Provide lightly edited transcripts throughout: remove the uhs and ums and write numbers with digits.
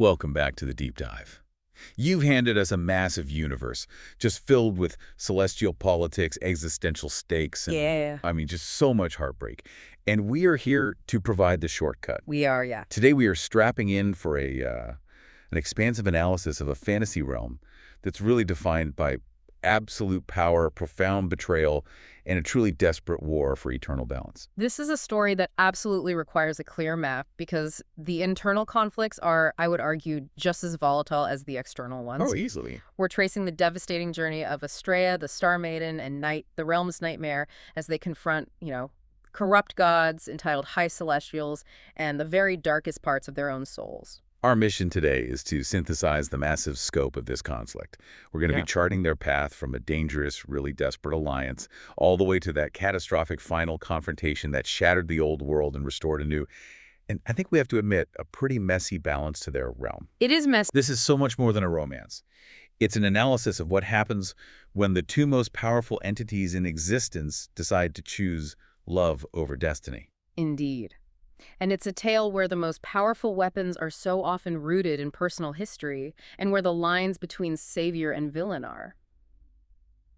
Welcome back to the deep dive. You've handed us a massive universe, just filled with celestial politics, existential stakes, and, Yeah, just so much heartbreak. And we are here to provide the shortcut. we are, yeah. Today we are strapping in for an expansive analysis of a fantasy realm that's really defined by absolute power, profound betrayal, and a truly desperate war for eternal balance. This is a story that absolutely requires a clear map because the internal conflicts are, I would argue, just as volatile as the external ones. Oh, easily. We're tracing the devastating journey of Astrea, the Star Maiden, and Night, the realm's nightmare, as they confront, corrupt gods, entitled high celestials, and the very darkest parts of their own souls. Our mission today is to synthesize the massive scope of this conflict. We're going to be charting their path from a dangerous, really desperate alliance all the way to that catastrophic final confrontation that shattered the old world and restored a new, and I think we have to admit, a pretty messy balance to their realm. It is messy. This is so much more than a romance. It's an analysis of what happens when the two most powerful entities in existence decide to choose love over destiny. Indeed. And it's a tale where the most powerful weapons are so often rooted in personal history, and where the lines between savior and villain are,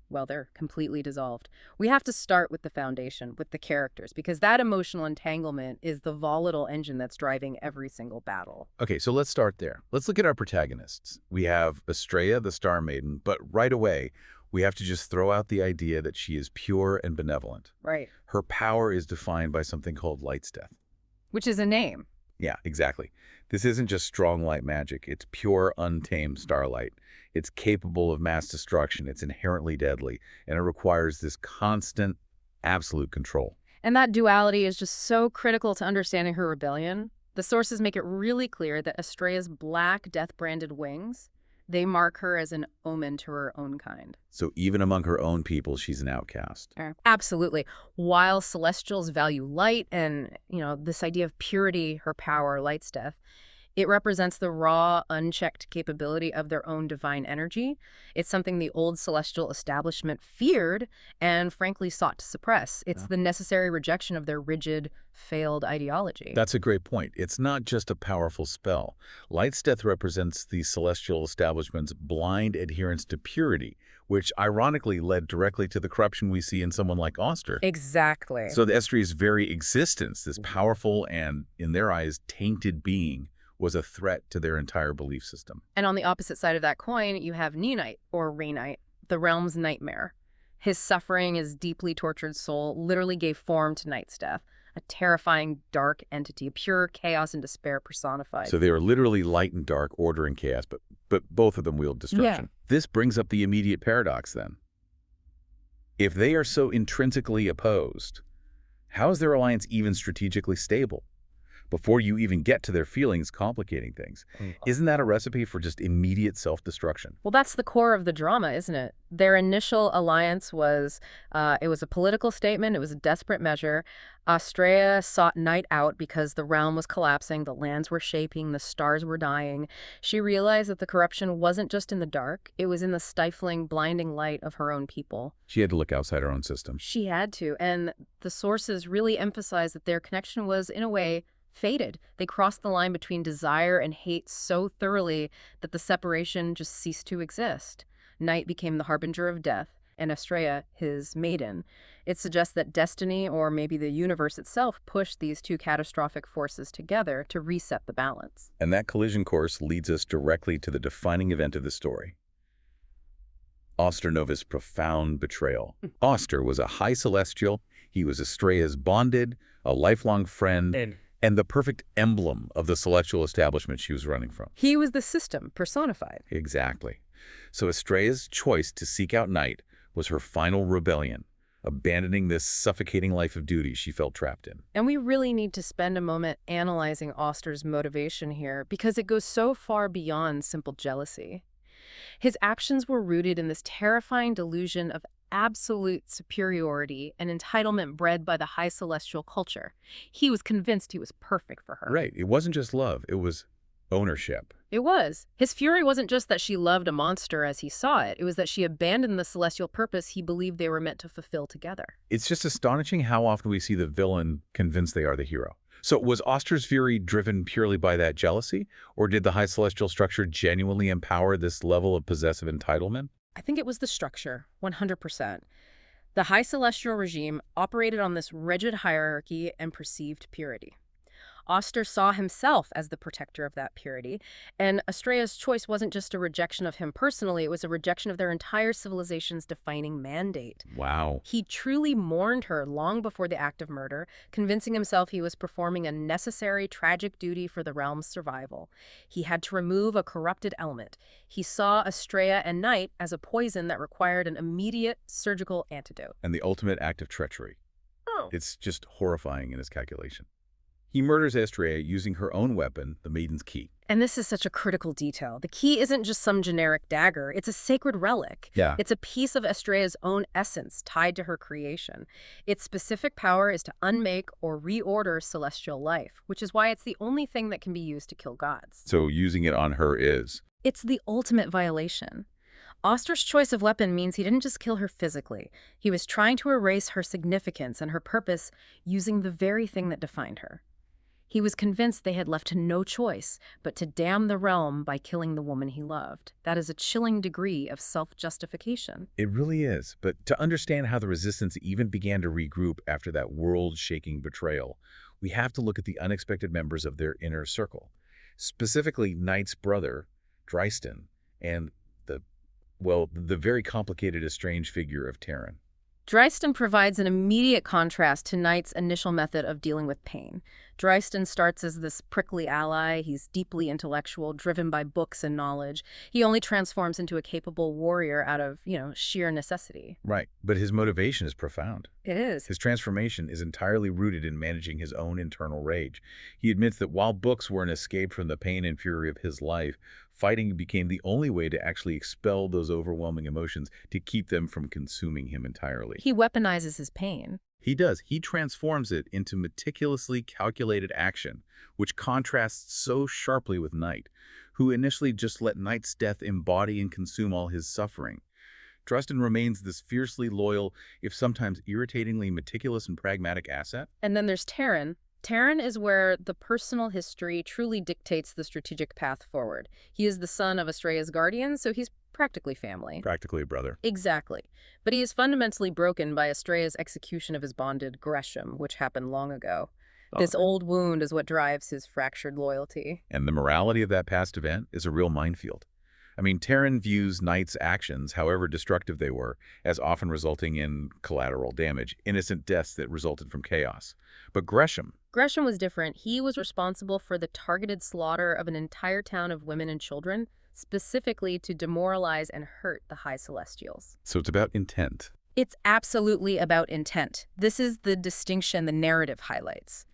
well, they're completely dissolved. We have to start with the foundation, with the characters, because that emotional entanglement is the volatile engine that's driving every single battle. Okay, so let's start there. Let's look at our protagonists. We have Astrea, the Star Maiden, but right away, we have to just throw out the idea that she is pure and benevolent. Right. Her power is defined by something called light's death. Which is a name. Yeah, exactly. This isn't just strong light magic. It's pure, untamed starlight. It's capable of mass destruction. It's inherently deadly, and it requires this constant, absolute control. And that duality is just so critical to understanding her rebellion. The sources make it really clear that Astrea's black, death-branded wings, they mark her as an omen to her own kind. So even among her own people, she's an outcast. Absolutely. While celestials value light and, this idea of purity, her power, light's death, it represents the raw, unchecked capability of their own divine energy. It's something the old celestial establishment feared and frankly sought to suppress. It's the necessary rejection of their rigid, failed ideology. That's a great point. It's not just a powerful spell. Light's death represents the celestial establishment's blind adherence to purity, which ironically led directly to the corruption we see in someone like Auster. Exactly. So the Estrea's very existence, this powerful and, in their eyes, tainted being, was a threat to their entire belief system. And on the opposite side of that coin, you have Nenite, or Renite, the realm's nightmare. His suffering, his deeply tortured soul, literally gave form to Night's death, a terrifying, dark entity, pure chaos and despair personified. So they are literally light and dark, order and chaos, but both of them wield destruction. Yeah. This brings up the immediate paradox, then. If they are so intrinsically opposed, how is their alliance even strategically stable? Before you even get to their feelings complicating things. Isn't that a recipe for just immediate self-destruction? Well, that's the core of the drama, isn't it? Their initial alliance was, it was a political statement, it was a desperate measure. Astrea sought Night out because the realm was collapsing, the lands were shaping, the stars were dying. She realized that the corruption wasn't just in the dark, it was in the stifling, blinding light of her own people. She had to look outside her own system. She had to, and the sources really emphasized that their connection was, in a way, fated. They crossed the line between desire and hate so thoroughly that the separation just ceased to exist. Night became the harbinger of death, and Astrea his maiden. It suggests that destiny, or maybe the universe itself, pushed these two catastrophic forces together to reset the balance. And that collision course leads us directly to the defining event of the story. Auster Nova's profound betrayal. Auster was a high celestial. He was Astrea's bonded, a lifelong friend, and the perfect emblem of the celestial establishment she was running from. He was the system personified. Exactly. So Astrea's choice to seek out Night was her final rebellion, abandoning this suffocating life of duty she felt trapped in. And we really need to spend a moment analyzing Auster's motivation here because it goes so far beyond simple jealousy. His actions were rooted in this terrifying delusion of absolute superiority and entitlement bred by the high celestial culture. He was convinced he was perfect for her. Right. It wasn't just love. It was ownership. It was. His fury wasn't just that she loved a monster as he saw it. It was that she abandoned the celestial purpose he believed they were meant to fulfill together. It's just astonishing how often we see the villain convinced they are the hero. So was Auster's fury driven purely by that jealousy, or did the high celestial structure genuinely empower this level of possessive entitlement? I think it was the structure, 100%. The high celestial regime operated on this rigid hierarchy and perceived purity. Auster saw himself as the protector of that purity, and Astrea's choice wasn't just a rejection of him personally, it was a rejection of their entire civilization's defining mandate. Wow. He truly mourned her long before the act of murder, convincing himself he was performing a necessary, tragic duty for the realm's survival. He had to remove a corrupted element. He saw Astrea and Night as a poison that required an immediate surgical antidote. And the ultimate act of treachery. Oh. It's just horrifying in his calculation. He murders Astrea using her own weapon, the Maiden's Key. And this is such a critical detail. The key isn't just some generic dagger. It's a sacred relic. Yeah. It's a piece of Astrea's own essence tied to her creation. Its specific power is to unmake or reorder celestial life, which is why it's the only thing that can be used to kill gods. So using it on her is? It's the ultimate violation. Auster's choice of weapon means he didn't just kill her physically. He was trying to erase her significance and her purpose using the very thing that defined her. He was convinced they had left no choice but to damn the realm by killing the woman he loved. That is a chilling degree of self-justification. It really is. But to understand how the resistance even began to regroup after that world-shaking betrayal, we have to look at the unexpected members of their inner circle. Specifically, Knight's brother, Driston, and the very complicated, estranged figure of Terran. Driston provides an immediate contrast to Knight's initial method of dealing with pain. Driston starts as this prickly ally. He's deeply intellectual, driven by books and knowledge. He only transforms into a capable warrior out of, sheer necessity. Right, but his motivation is profound. It is. His transformation is entirely rooted in managing his own internal rage. He admits that while books were an escape from the pain and fury of his life, fighting became the only way to actually expel those overwhelming emotions, to keep them from consuming him entirely. He weaponizes his pain. He does. He transforms it into meticulously calculated action, which contrasts so sharply with Knight, who initially just let Knight's death embody and consume all his suffering. Driston remains this fiercely loyal, if sometimes irritatingly meticulous and pragmatic asset. And then there's Terran. Terran is where the personal history truly dictates the strategic path forward. He is the son of Astrea's guardian, so he's practically family. Practically a brother. Exactly. But he is fundamentally broken by Astrea's execution of his bonded Gresham, which happened long ago. This old wound is what drives his fractured loyalty. And the morality of that past event is a real minefield. I mean, Terran views Knight's actions, however destructive they were, as often resulting in collateral damage, innocent deaths that resulted from chaos. But Gresham was different. He was responsible for the targeted slaughter of an entire town of women and children, specifically to demoralize and hurt the High Celestials. So it's about intent. It's absolutely about intent. This is the distinction the narrative highlights.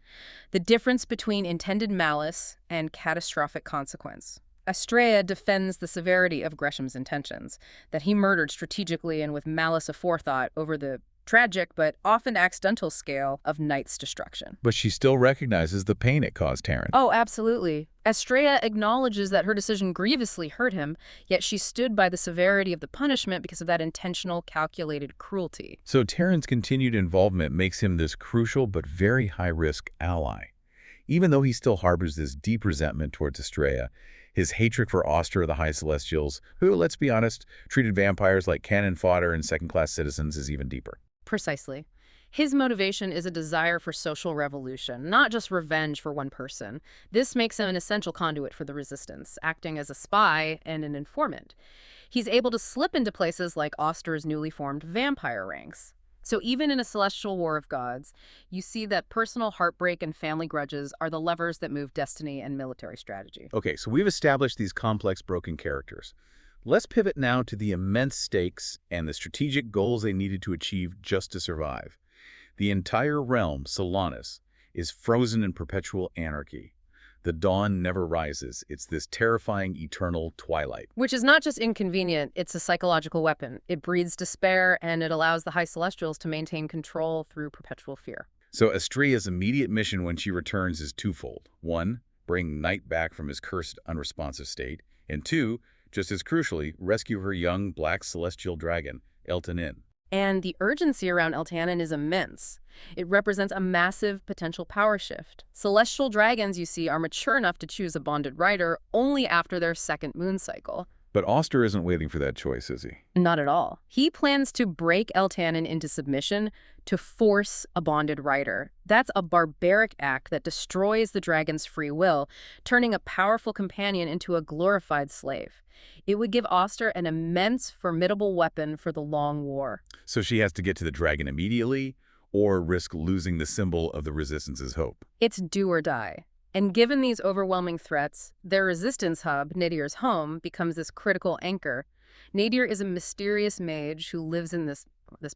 The difference between intended malice and catastrophic consequence. Astrea defends the severity of Gresham's intentions, that he murdered strategically and with malice aforethought over the tragic but often accidental scale of Knight's destruction. But she still recognizes the pain it caused Terran. Oh, absolutely. Astrea acknowledges that her decision grievously hurt him, yet she stood by the severity of the punishment because of that intentional, calculated cruelty. So Terran's continued involvement makes him this crucial but very high-risk ally. Even though he still harbors this deep resentment towards Astrea, his hatred for Auster of the High Celestials, who, let's be honest, treated vampires like cannon fodder and second-class citizens, is even deeper. Precisely. His motivation is a desire for social revolution, not just revenge for one person. This makes him an essential conduit for the resistance, acting as a spy and an informant. He's able to slip into places like Auster's newly formed vampire ranks. So even in a celestial war of gods, you see that personal heartbreak and family grudges are the levers that move destiny and military strategy. Okay, so we've established these complex, broken characters. Let's pivot now to the immense stakes and the strategic goals they needed to achieve just to survive. The entire realm, Solanas, is frozen in perpetual anarchy. The dawn never rises. It's this terrifying, eternal twilight. Which is not just inconvenient, it's a psychological weapon. It breeds despair, and it allows the High Celestials to maintain control through perpetual fear. So Astrea's immediate mission when she returns is twofold. One, bring Knight back from his cursed, unresponsive state. And two, just as crucially, rescue her young black celestial dragon, Elton In. And the urgency around Eltanin is immense. It represents a massive potential power shift. Celestial dragons, you see, are mature enough to choose a bonded rider only after their second moon cycle. But Auster isn't waiting for that choice, is he? Not at all. He plans to break Eltanin into submission to force a bonded rider. That's a barbaric act that destroys the dragon's free will, turning a powerful companion into a glorified slave. It would give Auster an immense, formidable weapon for the long war. So she has to get to the dragon immediately, or risk losing the symbol of the Resistance's hope? It's do or die. And given these overwhelming threats, their resistance hub, Nadir's home, becomes this critical anchor. Nadir is a mysterious mage who lives in this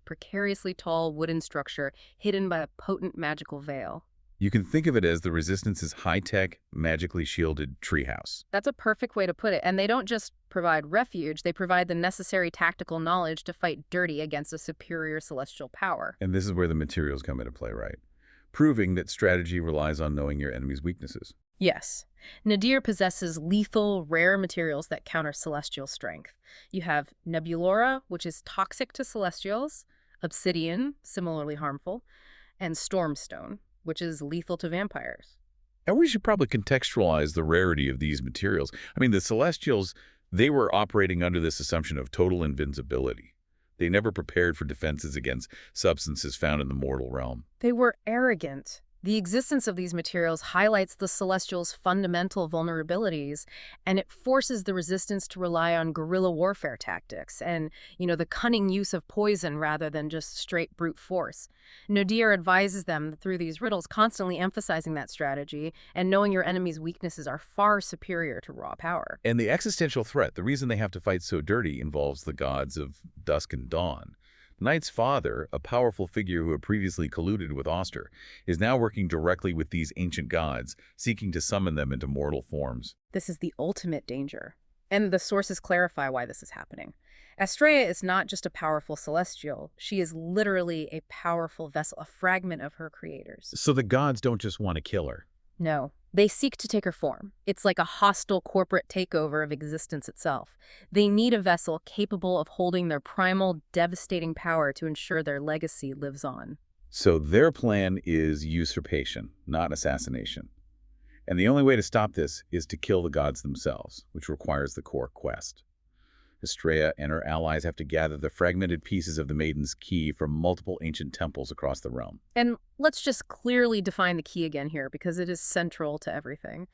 precariously tall wooden structure hidden by a potent magical veil. You can think of it as the Resistance's high-tech, magically shielded treehouse. That's a perfect way to put it. And they don't just provide refuge, they provide the necessary tactical knowledge to fight dirty against a superior celestial power. And this is where the materials come into play, right? Proving that strategy relies on knowing your enemy's weaknesses. Yes. Nadir possesses lethal, rare materials that counter celestial strength. You have Nebulora, which is toxic to celestials, obsidian, similarly harmful, and stormstone, which is lethal to vampires. And we should probably contextualize the rarity of these materials. I mean, the Celestials, they were operating under this assumption of total invincibility. They never prepared for defenses against substances found in the mortal realm. They were arrogant. The existence of these materials highlights the Celestials' fundamental vulnerabilities, and it forces the Resistance to rely on guerrilla warfare tactics and, the cunning use of poison rather than just straight brute force. Nadir advises them through these riddles, constantly emphasizing that strategy, and knowing your enemy's weaknesses are far superior to raw power. And the existential threat, the reason they have to fight so dirty, involves the gods of dusk and dawn. Night's father, a powerful figure who had previously colluded with Auster, is now working directly with these ancient gods, seeking to summon them into mortal forms. This is the ultimate danger, and the sources clarify why this is happening. Astrea is not just a powerful celestial, she is literally a powerful vessel, a fragment of her creators. So the gods don't just want to kill her. No, they seek to take her form. It's like a hostile corporate takeover of existence itself. They need a vessel capable of holding their primal, devastating power to ensure their legacy lives on. So their plan is usurpation, not assassination. And the only way to stop this is to kill the gods themselves, which requires the core quest. Astrea and her allies have to gather the fragmented pieces of the Maiden's Key from multiple ancient temples across the realm. And let's just clearly define the key again here, because it is central to everything.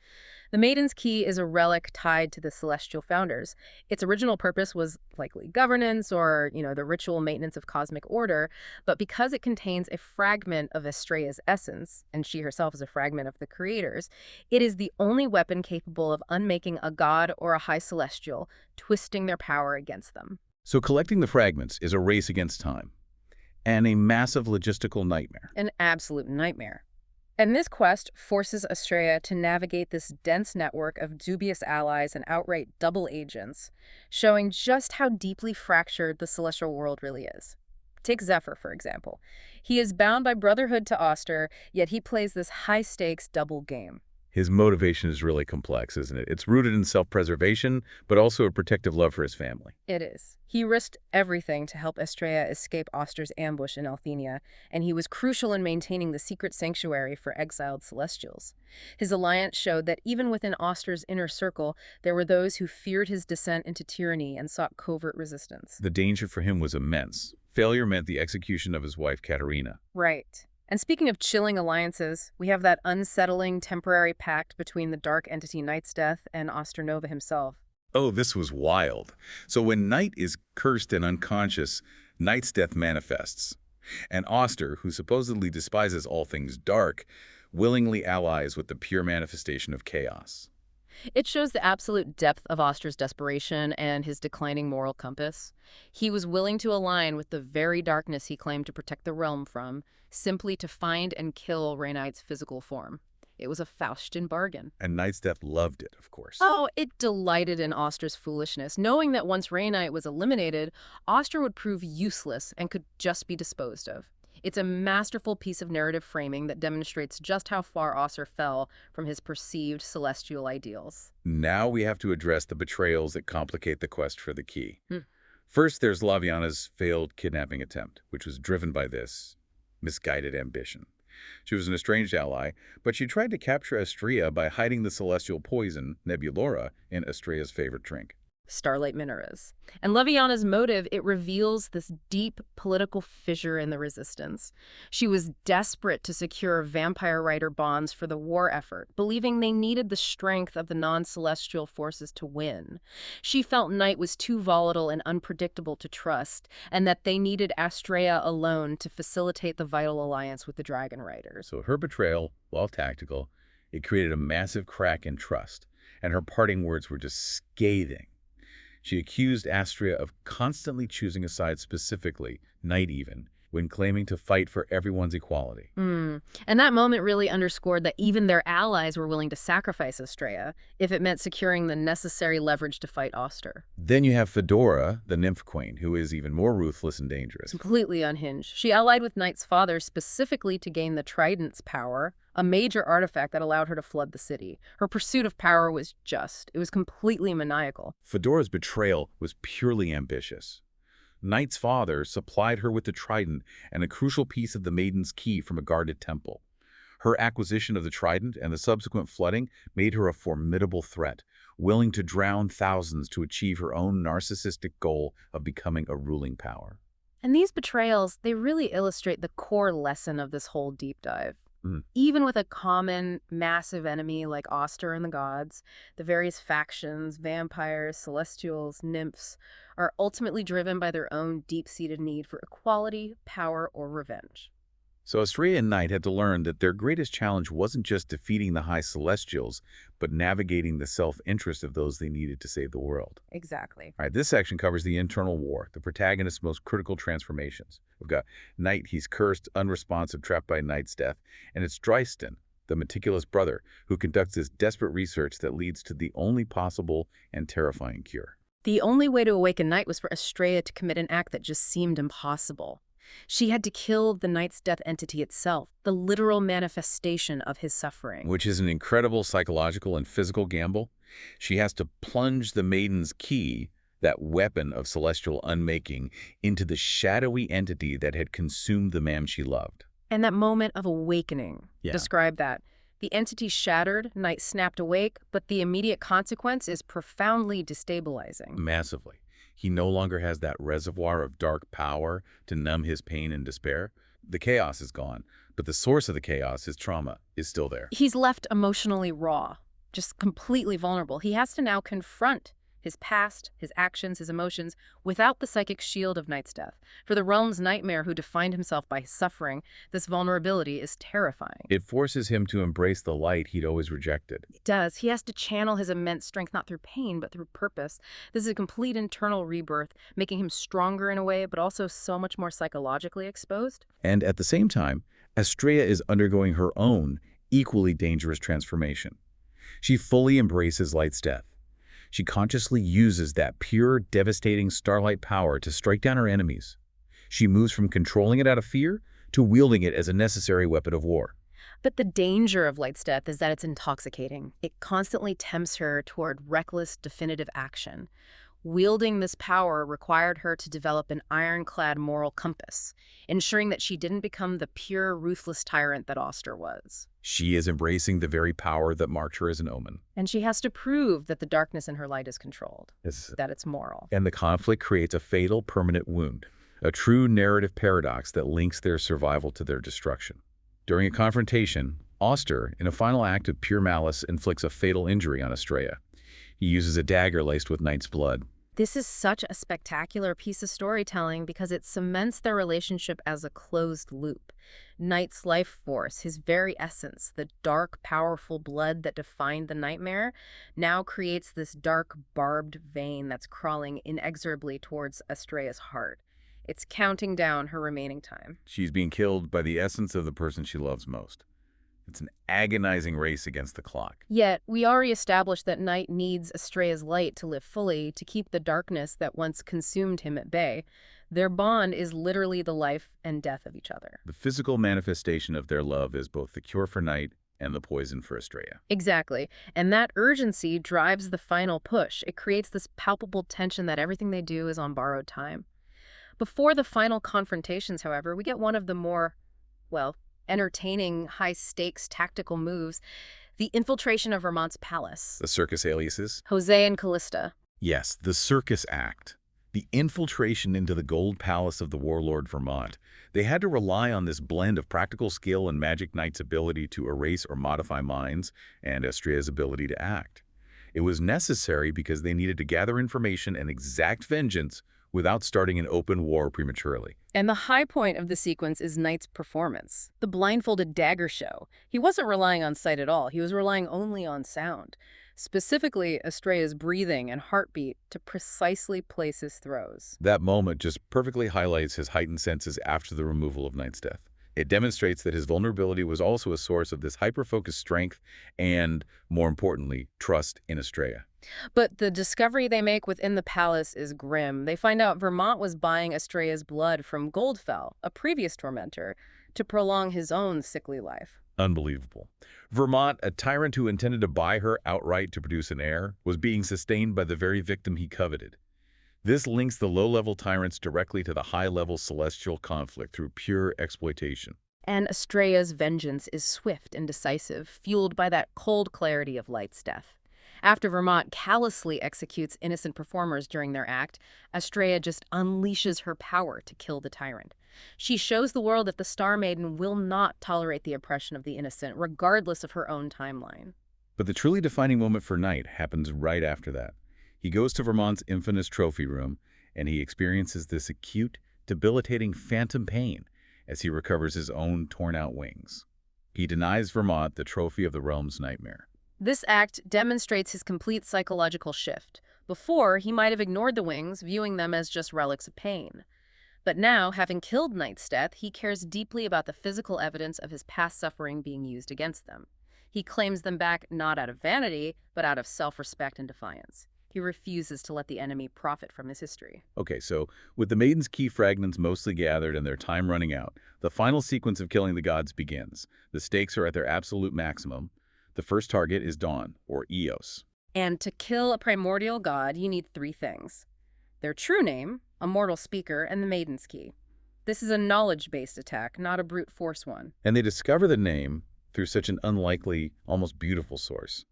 The Maiden's Key is a relic tied to the celestial founders. Its original purpose was likely governance or, the ritual maintenance of cosmic order, but because it contains a fragment of Astrea's essence, and she herself is a fragment of the creators, it is the only weapon capable of unmaking a god or a high celestial, twisting their power against them. So collecting the fragments is a race against time, and a massive logistical nightmare. An absolute nightmare. And this quest forces Astrea to navigate this dense network of dubious allies and outright double agents, showing just how deeply fractured the celestial world really is. Take Zephyr, for example. He is bound by brotherhood to Auster, yet he plays this high-stakes double game. His motivation is really complex, isn't it? It's rooted in self-preservation, but also a protective love for his family. It is. He risked everything to help Astrea escape Auster's ambush in Althenia, and he was crucial in maintaining the secret sanctuary for exiled Celestials. His alliance showed that even within Auster's inner circle, there were those who feared his descent into tyranny and sought covert resistance. The danger for him was immense. Failure meant the execution of his wife, Katerina. Right. And speaking of chilling alliances, we have that unsettling temporary pact between the dark entity Night's Death and Auster Nova himself. Oh, this was wild. So when Night is cursed and unconscious, Night's Death manifests. And Auster, who supposedly despises all things dark, willingly allies with the pure manifestation of chaos. It shows the absolute depth of Auster's desperation and his declining moral compass. He was willing to align with the very darkness he claimed to protect the realm from, simply to find and kill Reynite's physical form. It was a Faustian bargain. And Night's Death loved it, of course. Oh, it delighted in Auster's foolishness, knowing that once Reynite was eliminated, Auster would prove useless and could just be disposed of. It's a masterful piece of narrative framing that demonstrates just how far Auster fell from his perceived celestial ideals. Now we have to address the betrayals that complicate the quest for the key. First, there's Laviana's failed kidnapping attempt, which was driven by this misguided ambition. She was an estranged ally, but she tried to capture Astrea by hiding the celestial poison, Nebulora, in Astrea's favorite drink. Starlight Mineras. And Leviana's motive, it reveals this deep political fissure in the resistance. She was desperate to secure vampire rider bonds for the war effort, believing they needed the strength of the non-celestial forces to win. She felt Night was too volatile and unpredictable to trust, and that they needed Astrea alone to facilitate the vital alliance with the Dragon Riders. So her betrayal, while tactical, it created a massive crack in trust, and her parting words were just scathing. She accused Astrea of constantly choosing a side, specifically, Night even, when claiming to fight for everyone's equality. And that moment really underscored that even their allies were willing to sacrifice Astrea if it meant securing the necessary leverage to fight Auster. Then you have Fedora, the nymph queen, who is even more ruthless and dangerous. Completely unhinged. She allied with Night's father specifically to gain the Trident's power, a major artifact that allowed her to flood the city. Her pursuit of power was just. It was completely maniacal. Fedora's betrayal was purely ambitious. Night's father supplied her with the trident and a crucial piece of the Maiden's Key from a guarded temple. Her acquisition of the trident and the subsequent flooding made her a formidable threat, willing to drown thousands to achieve her own narcissistic goal of becoming a ruling power. And these betrayals, they really illustrate the core lesson of this whole deep dive. Even with a common, massive enemy like Auster and the gods, the various factions, vampires, celestials, nymphs, are ultimately driven by their own deep-seated need for equality, power, or revenge. So Astrea and Night had to learn that their greatest challenge wasn't just defeating the high celestials, but navigating the self-interest of those they needed to save the world. Exactly. All right, this section covers the internal war, the protagonist's most critical transformations. We've got Night, he's cursed, unresponsive, trapped by Night's death, and it's Driston, the meticulous brother, who conducts this desperate research that leads to the only possible and terrifying cure. The only way to awaken Night was for Astrea to commit an act that just seemed impossible. She had to kill the Night's death entity itself, the literal manifestation of his suffering. Which is an incredible psychological and physical gamble. She has to plunge the Maiden's Key, that weapon of celestial unmaking, into the shadowy entity that had consumed the man she loved. And that moment of awakening, describe that. The entity shattered, Night snapped awake, but the immediate consequence is profoundly destabilizing. Massively. He no longer has that reservoir of dark power to numb his pain and despair. The chaos is gone, but the source of the chaos, his trauma, is still there. He's left emotionally raw, just completely vulnerable. He has to now confront his past, his actions, his emotions, without the psychic shield of Night's death. For the realm's nightmare who defined himself by his suffering, this vulnerability is terrifying. It forces him to embrace the light he'd always rejected. It does. He has to channel his immense strength not through pain, but through purpose. This is a complete internal rebirth, making him stronger in a way, but also so much more psychologically exposed. And at the same time, Astrea is undergoing her own, equally dangerous transformation. She fully embraces Light's death. She consciously uses that pure, devastating starlight power to strike down her enemies. She moves from controlling it out of fear to wielding it as a necessary weapon of war. But the danger of Light's death is that it's intoxicating. It constantly tempts her toward reckless, definitive action. Wielding this power required her to develop an ironclad moral compass, ensuring that she didn't become the pure, ruthless tyrant that Auster was. She is embracing the very power that marked her as an omen. And she has to prove that the darkness in her light is controlled, that it's moral. And the conflict creates a fatal, permanent wound, a true narrative paradox that links their survival to their destruction. During a confrontation, Auster, in a final act of pure malice, inflicts a fatal injury on Astrea. He uses a dagger laced with Night's blood. This is such a spectacular piece of storytelling because it cements their relationship as a closed loop. Night's life force, his very essence, the dark, powerful blood that defined the nightmare, now creates this dark, barbed vein that's crawling inexorably towards Astrea's heart. It's counting down her remaining time. She's being killed by the essence of the person she loves most. It's an agonizing race against the clock. Yet, we already established that Night needs Astrea's light to live fully, to keep the darkness that once consumed him at bay. Their bond is literally the life and death of each other. The physical manifestation of their love is both the cure for Night and the poison for Estrella. Exactly. And that urgency drives the final push. It creates this palpable tension that everything they do is on borrowed time. Before the final confrontations, however, we get one of the more, well, entertaining, high-stakes tactical moves, the infiltration of Vermont's palace. The circus aliases? Jose and Callista. Yes, the circus act. The infiltration into the gold palace of the warlord Vermont. They had to rely on this blend of practical skill and Magic Knight's ability to erase or modify minds and Estrella's ability to act. It was necessary because they needed to gather information and exact vengeance without starting an open war prematurely. And the high point of the sequence is Knight's performance. The blindfolded dagger show. He wasn't relying on sight at all. He was relying only on sound. Specifically, Estrella's breathing and heartbeat to precisely place his throws. That moment just perfectly highlights his heightened senses after the removal of Knight's death. It demonstrates that his vulnerability was also a source of this hyper-focused strength and, more importantly, trust in Estrella. But the discovery they make within the palace is grim. They find out Vermont was buying Estrella's blood from Goldfell, a previous tormentor, to prolong his own sickly life. Unbelievable. Vermont, a tyrant who intended to buy her outright to produce an heir, was being sustained by the very victim he coveted. This links the low-level tyrants directly to the high-level celestial conflict through pure exploitation. And Estrella's vengeance is swift and decisive, fueled by that cold clarity of Light's death. After Vermont callously executes innocent performers during their act, Estrella just unleashes her power to kill the tyrant. She shows the world that the Star Maiden will not tolerate the oppression of the innocent, regardless of her own timeline. But the truly defining moment for Knight happens right after that. He goes to Vermont's infamous trophy room, and he experiences this acute, debilitating phantom pain as he recovers his own torn-out wings. He denies Vermont the trophy of the realm's nightmare. This act demonstrates his complete psychological shift. Before, he might have ignored the wings, viewing them as just relics of pain. But now, having killed Knight's death, he cares deeply about the physical evidence of his past suffering being used against them. He claims them back not out of vanity, but out of self-respect and defiance. He refuses to let the enemy profit from his history. Okay, so with the Maiden's key fragments mostly gathered and their time running out, the final sequence of killing the gods begins. The stakes are at their absolute maximum. The first target is Dawn, or Eos. And to kill a primordial god, you need three things: their true name, a mortal speaker, and the Maiden's key. This is a knowledge-based attack, not a brute force one. And they discover the name through such an unlikely, almost beautiful source.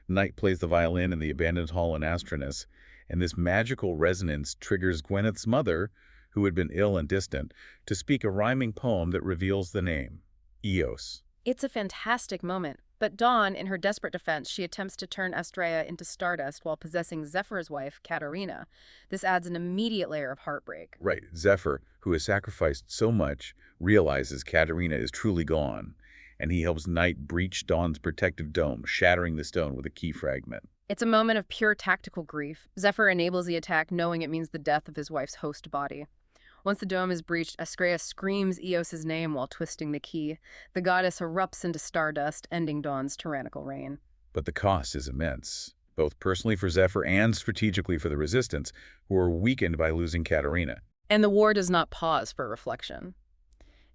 Knight plays the violin in the abandoned hall in Astronus, and this magical resonance triggers Gwyneth's mother, who had been ill and distant, to speak a rhyming poem that reveals the name, Eos. It's a fantastic moment, but Dawn, in her desperate defense, she attempts to turn Estrella into stardust while possessing Zephyr's wife, Katarina. This adds an immediate layer of heartbreak. Right, Zephyr, who has sacrificed so much, realizes Katarina is truly gone, and he helps Knight breach Dawn's protective dome, shattering the stone with a key fragment. It's a moment of pure tactical grief. Zephyr enables the attack, knowing it means the death of his wife's host body. Once the dome is breached, Estrella screams Eos's name while twisting the key. The goddess erupts into stardust, ending Dawn's tyrannical reign. But the cost is immense, both personally for Zephyr and strategically for the Resistance, who are weakened by losing Katarina. And the war does not pause for reflection.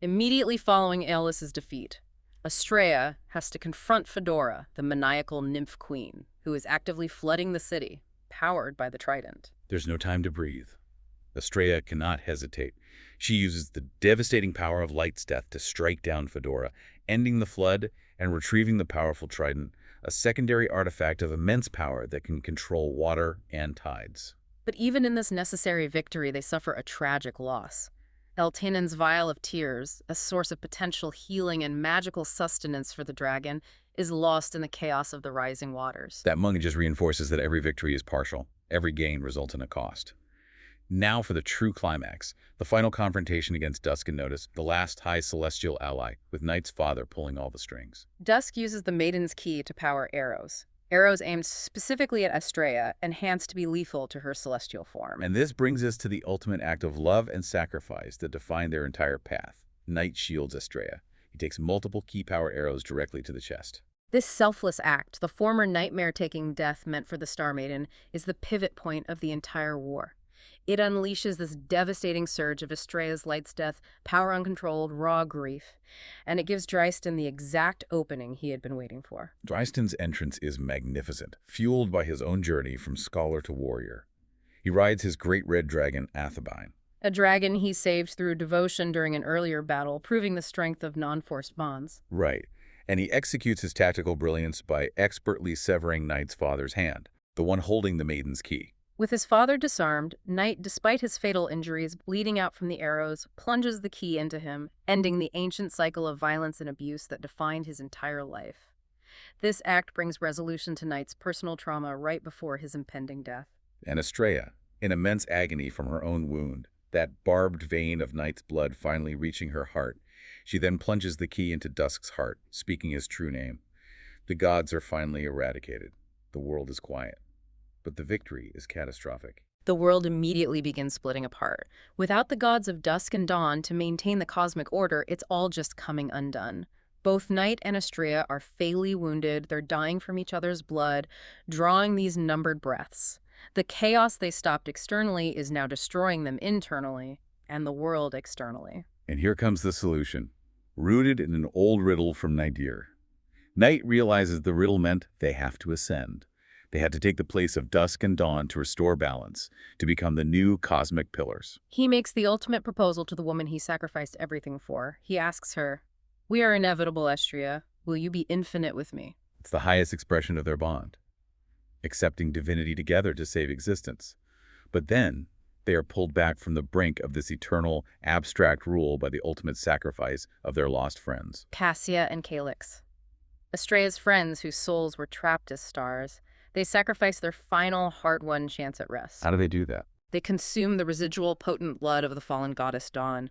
Immediately following Aeolus's defeat, Estrella has to confront Fedora, the maniacal nymph queen, who is actively flooding the city, powered by the trident. There's no time to breathe. Estrella cannot hesitate. She uses the devastating power of Light's death to strike down Fedora, ending the flood and retrieving the powerful trident, a secondary artifact of immense power that can control water and tides. But even in this necessary victory, they suffer a tragic loss. Eltanen's vial of tears, a source of potential healing and magical sustenance for the dragon, is lost in the chaos of the rising waters. That moment just reinforces that every victory is partial. Every gain results in a cost. Now for the true climax, the final confrontation against Dusk and Notice, the last high celestial ally, with Knight's father pulling all the strings. Dusk uses the Maiden's key to power arrows. Arrows aimed specifically at Estrella, enhanced to be lethal to her celestial form. And this brings us to the ultimate act of love and sacrifice that define their entire path. Knight shields Estrella. He takes multiple key power arrows directly to the chest. This selfless act, the former nightmare-taking death meant for the Star Maiden, is the pivot point of the entire war. It unleashes this devastating surge of Estrella's light's death, power uncontrolled, raw grief, and it gives Driston the exact opening he had been waiting for. Driston's entrance is magnificent, fueled by his own journey from scholar to warrior. He rides his great red dragon, Athabine. A dragon he saved through devotion during an earlier battle, proving the strength of non-forced bonds. Right, and he executes his tactical brilliance by expertly severing Knight's father's hand, the one holding the maiden's key. With his father disarmed, Knight, despite his fatal injuries bleeding out from the arrows, plunges the key into him, ending the ancient cycle of violence and abuse that defined his entire life. This act brings resolution to Knight's personal trauma right before his impending death. And Estrella, in immense agony from her own wound, that barbed vein of Knight's blood finally reaching her heart, she then plunges the key into Dusk's heart, speaking his true name. The gods are finally eradicated. The world is quiet. But the victory is catastrophic. The world immediately begins splitting apart. Without the gods of dusk and dawn to maintain the cosmic order, it's all just coming undone. Both Knight and Estrella are fatally wounded. They're dying from each other's blood, drawing these numbered breaths. The chaos they stopped externally is now destroying them internally, and the world externally. And here comes the solution, rooted in an old riddle from Nydir. Knight realizes the riddle meant they have to ascend. They had to take the place of dusk and dawn to restore balance, to become the new cosmic pillars. He makes the ultimate proposal to the woman he sacrificed everything for. He asks her, "We are inevitable, Estrella. Will you be infinite with me?" It's the highest expression of their bond, accepting divinity together to save existence. But then, they are pulled back from the brink of this eternal, abstract rule by the ultimate sacrifice of their lost friends. Cassia and Calyx, Estrella's friends whose souls were trapped as stars. They sacrifice their final hard-won chance at rest. How do they do that? They consume the residual potent blood of the fallen goddess Dawn.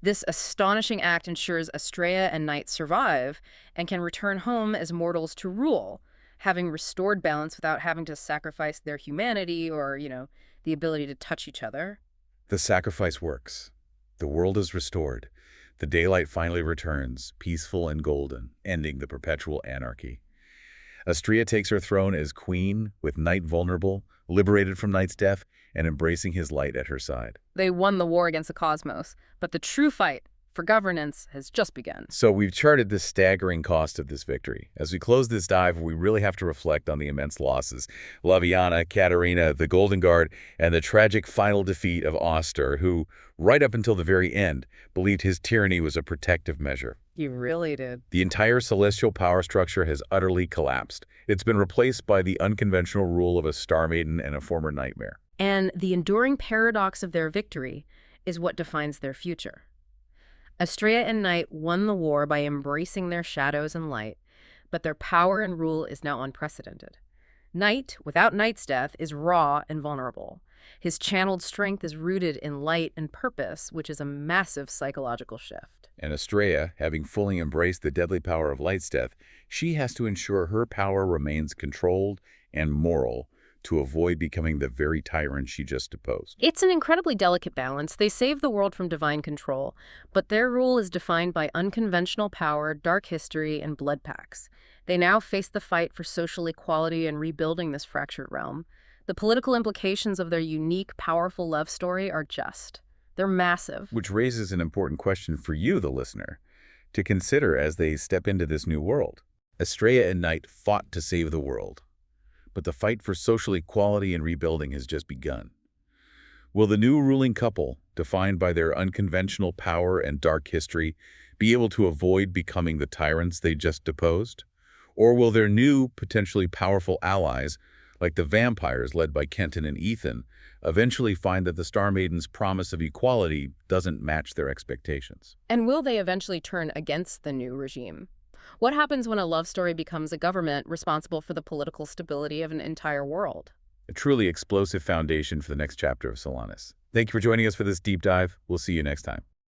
This astonishing act ensures Estrella and Knight survive and can return home as mortals to rule, having restored balance without having to sacrifice their humanity or, the ability to touch each other. The sacrifice works. The world is restored. The daylight finally returns, peaceful and golden, ending the perpetual anarchy. Estrella takes her throne as queen, with Knight vulnerable, liberated from Knight's death, and embracing his light at her side. They won the war against the cosmos, but the true fight for governance has just begun. So we've charted the staggering cost of this victory. As we close this dive, we really have to reflect on the immense losses. Laviana, Katarina, the Golden Guard, and the tragic final defeat of Oster, who, right up until the very end, believed his tyranny was a protective measure. He really did. The entire celestial power structure has utterly collapsed. It's been replaced by the unconventional rule of a star maiden and a former nightmare. And the enduring paradox of their victory is what defines their future. Estrella and Knight won the war by embracing their shadows and light, but their power and rule is now unprecedented. Knight, without Knight's death, is raw and vulnerable. His channeled strength is rooted in light and purpose, which is a massive psychological shift. And Estrella, having fully embraced the deadly power of Light's death, she has to ensure her power remains controlled and moral to avoid becoming the very tyrant she just deposed. It's an incredibly delicate balance. They save the world from divine control, but their rule is defined by unconventional power, dark history, and blood pacts. They now face the fight for social equality and rebuilding this fractured realm. The political implications of their unique, powerful love story are just. They're massive. Which raises an important question for you, the listener, to consider as they step into this new world. Estrella and Knight fought to save the world, but the fight for social equality and rebuilding has just begun. Will the new ruling couple, defined by their unconventional power and dark history, be able to avoid becoming the tyrants they just deposed? Or will their new, potentially powerful allies, like the vampires led by Kenton and Ethan, eventually find that the Star Maiden's promise of equality doesn't match their expectations? And will they eventually turn against the new regime? What happens when a love story becomes a government responsible for the political stability of an entire world? A truly explosive foundation for the next chapter of Solanas. Thank you for joining us for this deep dive. We'll see you next time.